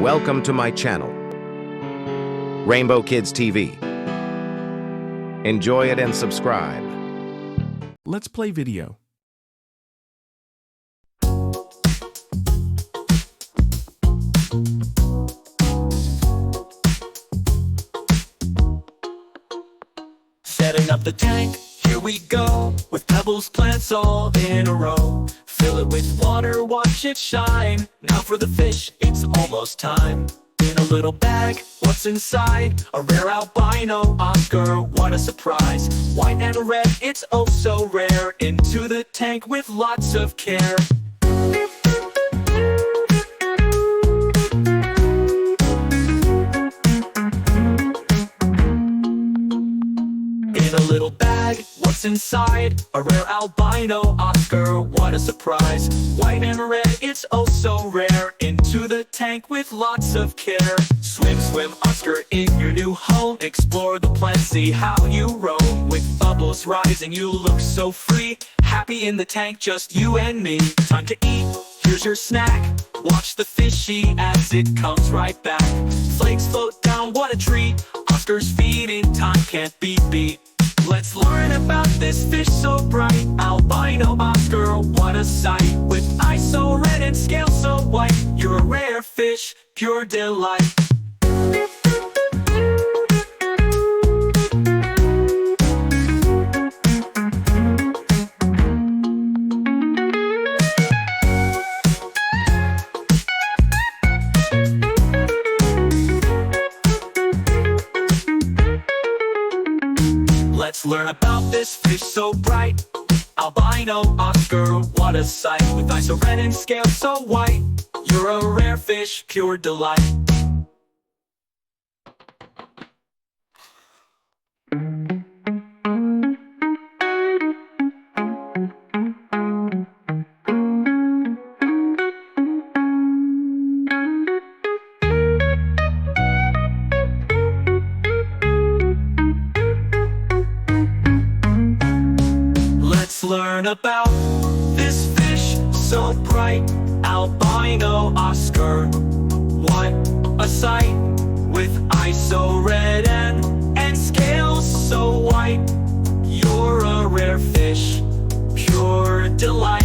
Welcome to my channel, Rainbow Kids TV. Enjoy it and subscribe. Let's play video. Setting up the tank, here we go, with pebbles, plants all in a row. Fill it with water, watch it shine. Now for the fish, it's almost time. In a little bag, what's inside? A rare albino Oscar, what a surprise. White and red, it's oh so rare. Into the tank with lots of care. In a little bag, what's inside? A rare albino Oscar, what a surprise. White and red, it's oh so rare. Into the tank with lots of care. Swim, swim, Oscar, in your new home. Explore the plant, see how you roam. With bubbles rising, you look so free. Happy in the tank, just you and me. Time to eat, here's your snack. Watch the fishy as it comes right back. Flakes float down, what a treat. Oscar's feeding time can't be beat. Let's learn about this fish so bright. Albino Oscar, what a sight. With eyes so red and scales so white. You're a rare fish, pure delight. Let's learn about this fish so bright. Albino Oscar, what a sight. With eyes so red and scales so white. You're a rare fish, pure delight. Let's learn about this fish so bright. Albino Oscar, what a sight. With eyes so red and scales so white. You're a rare fish, pure delight.